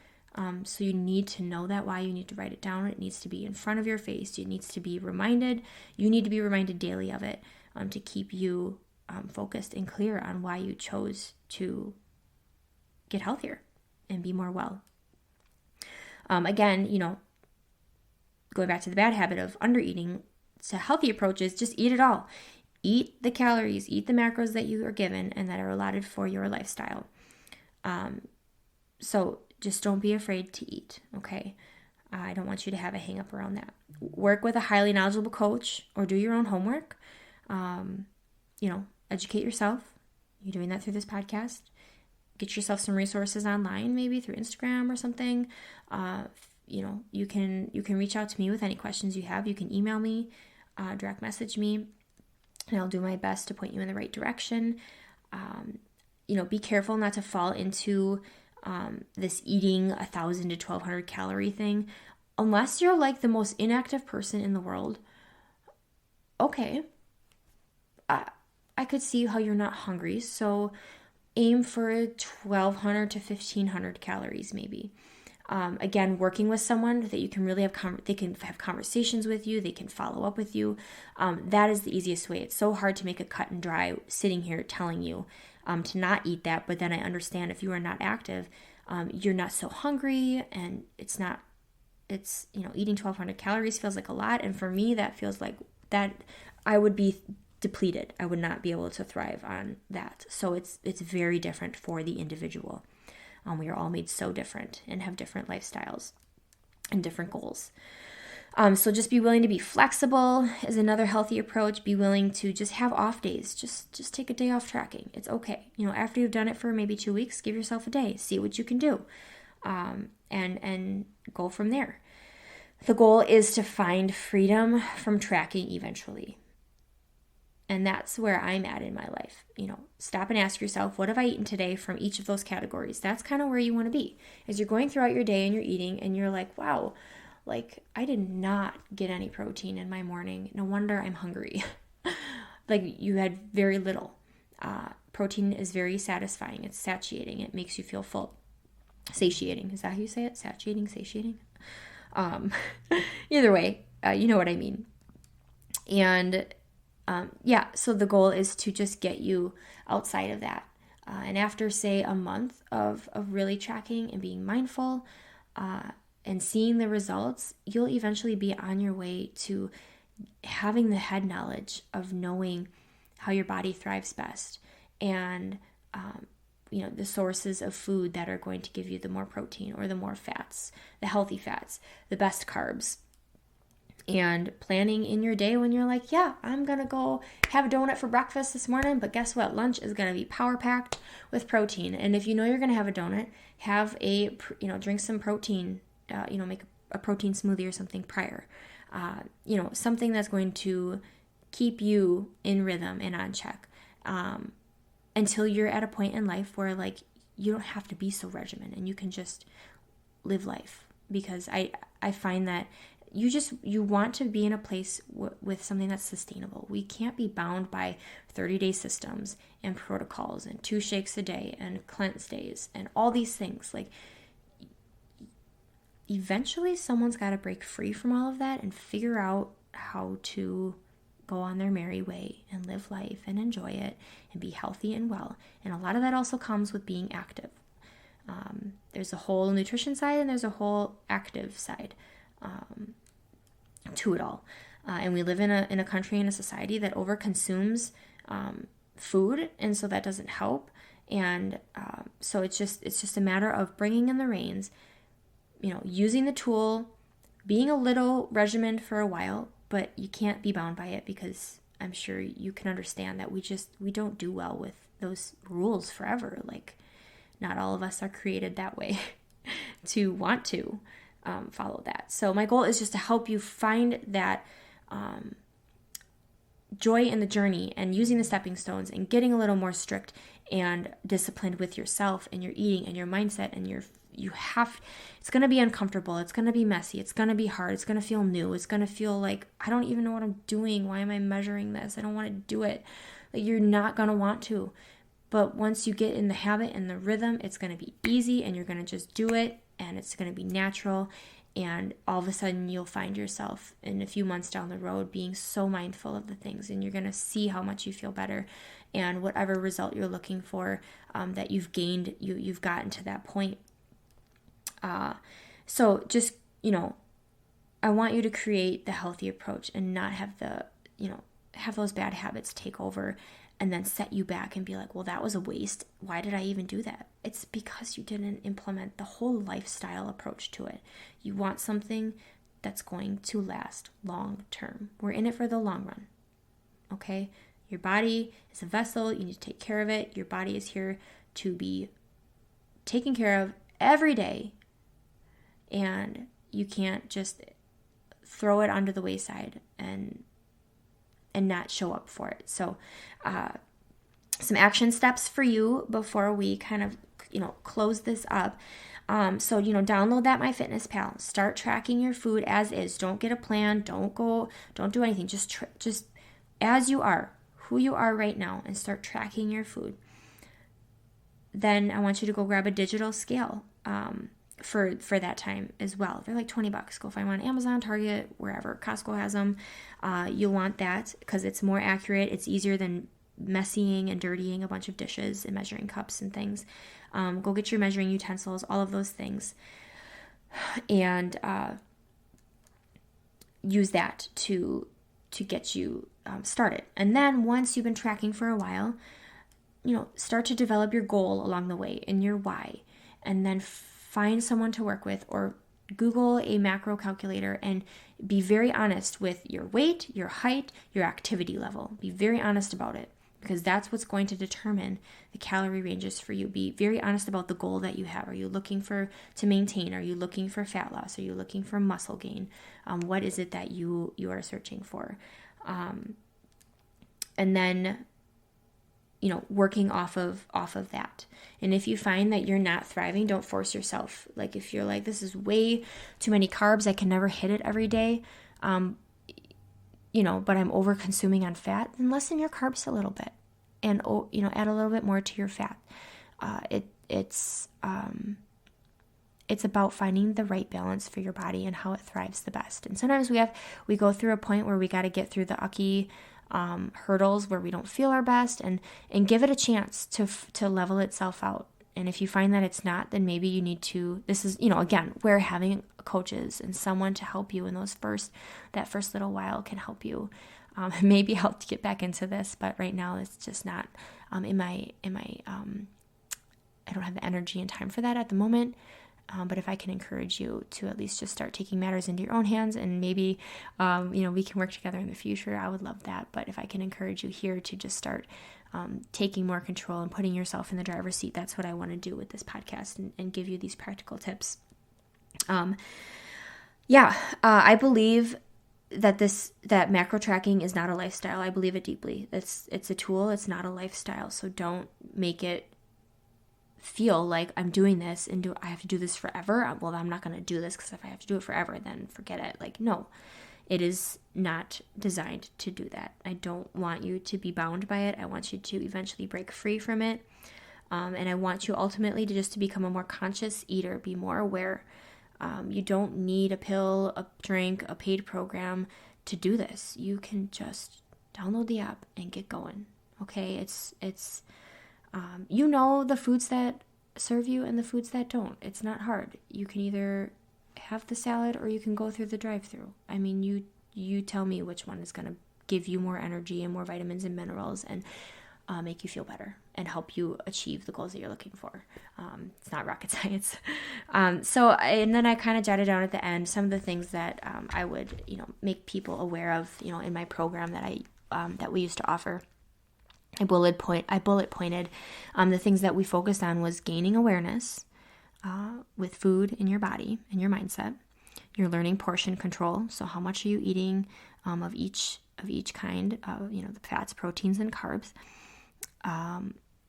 So you need to know that why. You need to write it down. It needs to be in front of your face. It needs to be reminded. You need to be reminded daily of it. to keep you focused and clear on why you chose to get healthier and be more well. Again, going back to the bad habit of undereating, to healthy approaches, just eat it all. Eat the calories, eat the macros that you are given and that are allotted for your lifestyle. So just don't be afraid to eat, okay? I don't want you to have a hang up around that. Work with a highly knowledgeable coach or do your own homework. Educate yourself. You're doing that through this podcast. Get yourself some resources online, maybe through Instagram or something. You can reach out to me with any questions you have. You can email me, direct message me, and I'll do my best to point you in the right direction. Be careful not to fall into this eating 1,000 to 1,200 calorie thing. Unless you're like the most inactive person in the world, okay, I could see how you're not hungry. So aim for 1,200 to 1,500 calories maybe. Again, working with someone that you can really they can have conversations with you, they can follow up with you. That is the easiest way. It's so hard to make a cut and dry sitting here telling you to not eat that. But then I understand if you are not active, you're not so hungry, and eating 1,200 calories feels like a lot. And for me, that feels like that I would be depleted. I would not be able to thrive on that. So it's very different for the individual. We are all made so different and have different lifestyles and different goals. So just be willing to be flexible is another healthy approach. Be willing to just have off days. Just take a day off tracking. It's okay. After you've done it for maybe 2 weeks, give yourself a day. See what you can do, and go from there. The goal is to find freedom from tracking eventually. And that's where I'm at in my life. Stop and ask yourself, what have I eaten today from each of those categories? That's kind of where you want to be. As you're going throughout your day and you're eating and you're like, wow, I did not get any protein in my morning. No wonder I'm hungry. You had very little. Protein is very satisfying. It's satiating. It makes you feel full. Satiating. Is that how you say it? Satiating? Either way, you know what I mean. And so the goal is to just get you outside of that. And after, say, a month of really tracking and being mindful and seeing the results, you'll eventually be on your way to having the head knowledge of knowing how your body thrives best and, the sources of food that are going to give you the more protein or the more fats, the healthy fats, the best carbs. And planning in your day when you're like, yeah, I'm going to go have a donut for breakfast this morning, but guess what? Lunch is going to be power packed with protein. And if you know you're going to have a donut, have drink some protein, make a protein smoothie or something prior. Something that's going to keep you in rhythm and on check until you're at a point in life where you don't have to be so regimented and you can just live life. Because I find that you want to be in a place with something that's sustainable. We can't be bound by 30-day systems and protocols and 2 shakes a day and cleanse days and all these things. Eventually someone's got to break free from all of that and figure out how to go on their merry way and live life and enjoy it and be healthy and well. And a lot of that also comes with being active. There's a whole nutrition side and there's a whole active side to it all. And we live in a country and a society that overconsumes food, and so that doesn't help. And so it's just a matter of bringing in the reins, using the tool, being a little regimented for a while, but you can't be bound by it because I'm sure you can understand that we don't do well with those rules forever. Not all of us are created that way to want to follow that. So my goal is just to help you find that joy in the journey and using the stepping stones and getting a little more strict and disciplined with yourself and your eating and your mindset and it's going to be uncomfortable. It's going to be messy. It's going to be hard. It's going to feel new. It's going to feel like, I don't even know what I'm doing. Why am I measuring this? I don't want to do it. You're not going to want to. But once you get in the habit and the rhythm, it's going to be easy and you're going to just do it and it's going to be natural And all of a sudden you'll find yourself in a few months down the road being so mindful of the things, and you're going to see how much you feel better, and whatever result you're looking for that you've gained, you've gotten to that point. So just, I want you to create the healthy approach and not have have those bad habits take over and then set you back and be like, well, that was a waste. Why did I even do that? It's because you didn't implement the whole lifestyle approach to it. You want something that's going to last long term. We're in it for the long run. Okay? Your body is a vessel. You need to take care of it. Your body is here to be taken care of every day. And you can't just throw it onto the wayside and not show up for it. So some action steps for you before we kind of, close this up. So, download that MyFitnessPal. Start tracking your food as is. Don't get a plan. Don't do anything. Just as you are, who you are right now, and start tracking your food. Then I want you to go grab a digital scale for that time as well. They're like $20. Go find one on Amazon, Target, wherever. Costco has them. You'll want that because it's more accurate. It's easier than messying and dirtying a bunch of dishes and measuring cups and things. Go get your measuring utensils, all of those things, and use that to get you started. And then once you've been tracking for a while, start to develop your goal along the way and your why, and then find someone to work with, or Google a macro calculator and be very honest with your weight, your height, your activity level. Be very honest about it, because that's what's going to determine the calorie ranges for you. Be very honest about the goal that you have. Are you looking to maintain? Are you looking for fat loss? Are you looking for muscle gain? What is it that you are searching for? And then working off of that. And if you find that you're not thriving, don't force yourself. Like if you're like, this is way too many carbs, I can never hit it every day, but I'm over consuming on fat, then lessen your carbs a little bit and, add a little bit more to your fat. It's about finding the right balance for your body and how it thrives the best. And sometimes we go through a point where we got to get through the ucky hurdles where we don't feel our best, and give it a chance to level itself out. And if you find that it's not, then maybe you need to, this is, again, where having coaches and someone to help you in that first little while can help you, maybe help to get back into this. But right now it's just not, I don't have the energy and time for that at the moment. But if I can encourage you to at least just start taking matters into your own hands, and maybe, we can work together in the future, I would love that. But if I can encourage you here to just start taking more control and putting yourself in the driver's seat, that's what I want to do with this podcast and give you these practical tips. I believe that macro tracking is not a lifestyle. I believe it deeply. It's a tool. It's not a lifestyle. So don't make it feel like I'm doing this and I have to do this forever. Well, I'm not going to do this, because if I have to do it forever, then forget it. Like, no, it is not designed to do that. I don't want you to be bound by it. I want you to eventually break free from it. And I want you ultimately to become a more conscious eater, be more aware. You don't need a pill, a drink, a paid program to do this. You can just download the app and get going. Okay, it's the foods that serve you and the foods that don't. It's not hard. You can either have the salad or you can go through the drive-thru. I mean, you tell me which one is going to give you more energy and more vitamins and minerals and make you feel better and help you achieve the goals that you're looking for. It's not rocket science. And then I kind of jotted down at the end some of the things that I would, make people aware of, in my program that we used to offer. I bullet pointed the things that we focused on was gaining awareness with food in your body and your mindset. You're learning portion control. So how much are you eating of each kind of, the fats, proteins, and carbs.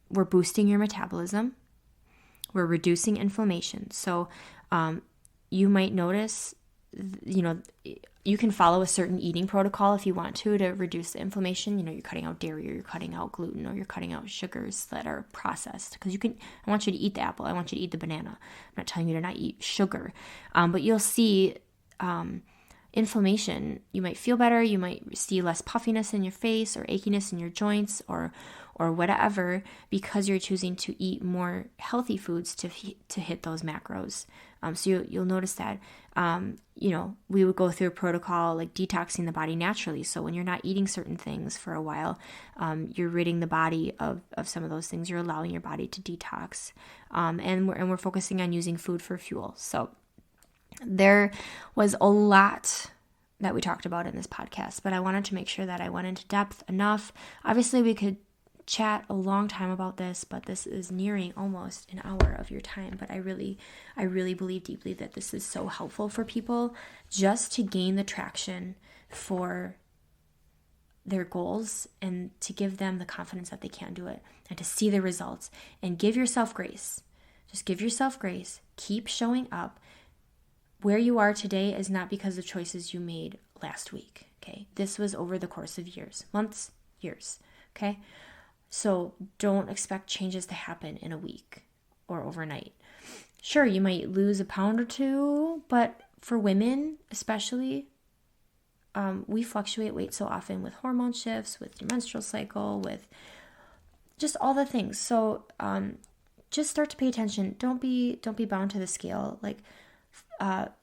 We're boosting your metabolism. We're reducing inflammation. So you might notice you can follow a certain eating protocol if you want to reduce the inflammation. You're cutting out dairy, or you're cutting out gluten, or you're cutting out sugars that are processed. Because I want you to eat the apple. I want you to eat the banana. I'm not telling you to not eat sugar. But you'll see inflammation. You might feel better. You might see less puffiness in your face or achiness in your joints or whatever, because you're choosing to eat more healthy foods to hit those macros. So you'll notice that, we would go through a protocol like detoxing the body naturally. So when you're not eating certain things for a while, you're ridding the body of some of those things. You're allowing your body to detox. And we're focusing on using food for fuel. So there was a lot that we talked about in this podcast, but I wanted to make sure that I went into depth enough. Obviously, we could chat a long time about this, but this is nearing almost an hour of your time. But I really believe deeply that this is so helpful for people just to gain the traction for their goals and to give them the confidence that they can do it and to see the results. And give yourself grace. Just give yourself grace. Keep showing up. Where you are today is not because of choices you made last week, okay? This was over the course of years, months, years, okay? So don't expect changes to happen in a week or overnight. Sure, you might lose a pound or two, but for women especially, we fluctuate weight so often with hormone shifts, with your menstrual cycle, with just all the things. So just start to pay attention. Don't be bound to the scale. Like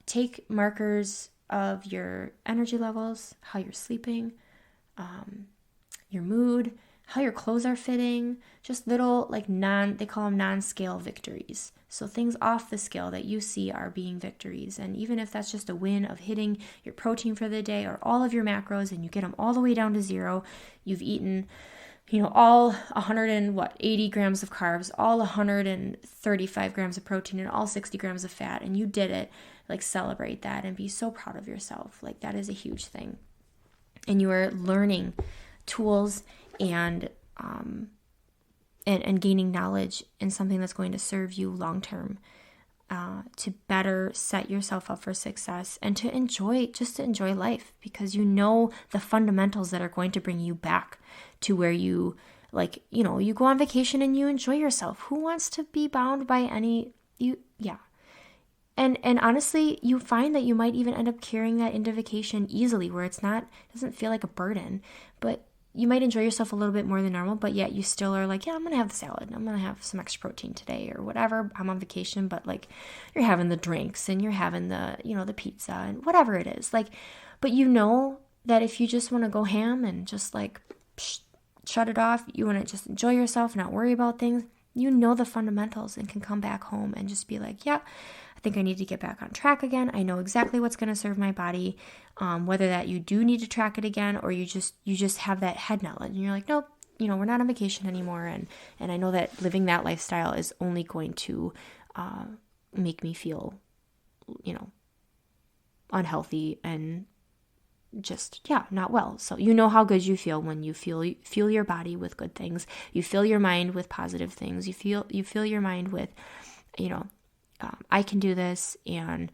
take markers of your energy levels, how you're sleeping, your mood, how your clothes are fitting, just little they call them non-scale victories. So things off the scale that you see are being victories. And even if that's just a win of hitting your protein for the day or all of your macros and you get them all the way down to zero, you've eaten, all 180 grams of carbs, all 135 grams of protein and all 60 grams of fat, and you did it, celebrate that and be so proud of yourself. That is a huge thing. And you are learning tools and gaining knowledge in something that's going to serve you long term, to better set yourself up for success and to enjoy life, because the fundamentals that are going to bring you back to where you you go on vacation and you enjoy yourself. Who wants to be bound by And honestly, you find that you might even end up carrying that into vacation easily, where it doesn't feel like a burden, but you might enjoy yourself a little bit more than normal, but yet you still are I'm going to have the salad. I'm going to have some extra protein today or whatever. I'm on vacation, but you're having the drinks and you're having the, the pizza and whatever it is. But that if you just want to go ham and just shut it off, you want to just enjoy yourself, not worry about things, the fundamentals and can come back home and just be yeah, I think I need to get back on track again. I know exactly what's going to serve my body. Whether that you do need to track it again or you just have that head knowledge and you're nope, we're not on vacation anymore. And I know that living that lifestyle is only going to make me feel, unhealthy and just, not well. So how good you feel when you fuel your body with good things. You fill your mind with positive things. You fill your mind with, I can do this, and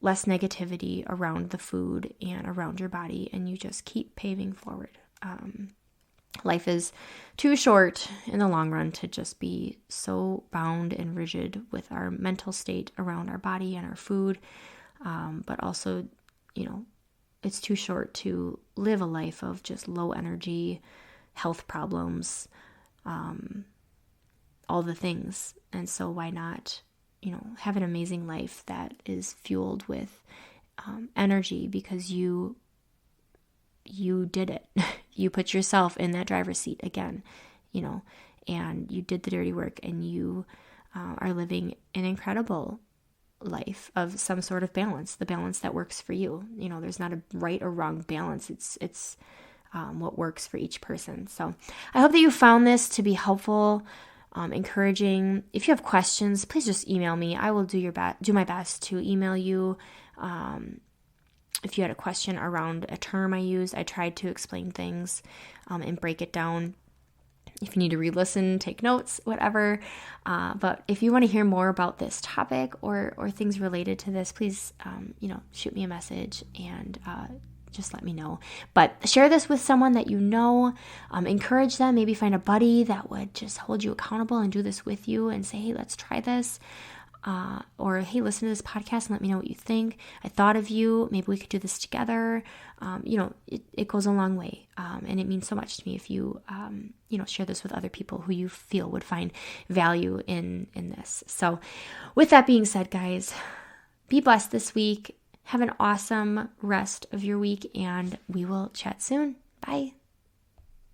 less negativity around the food and around your body, and you just keep paving forward. Life is too short in the long run to just be so bound and rigid with our mental state around our body and our food, but also, it's too short to live a life of just low energy, health problems, all the things. And so why not have an amazing life that is fueled with energy, because you did it. You put yourself in that driver's seat again, and you did the dirty work, and you are living an incredible life of some sort of balance, the balance that works for you. There's not a right or wrong balance. It's what works for each person. So I hope that you found this to be helpful, encouraging. If you have questions, please just email me. I will do my best to email you. If you had a question around a term I use, I tried to explain things and break it down if you need to re-listen, take notes, whatever. But if you want to hear more about this topic or things related to this, please, shoot me a message and just let me know. But share this with someone that you know. Encourage them. Maybe find a buddy that would just hold you accountable and do this with you and say, hey, let's try this. Or, hey, listen to this podcast and let me know what you think. I thought of you. Maybe we could do this together. It goes a long way. And it means so much to me if you, share this with other people who you feel would find value in this. So with that being said, guys, be blessed this week. Have an awesome rest of your week, and we will chat soon. Bye.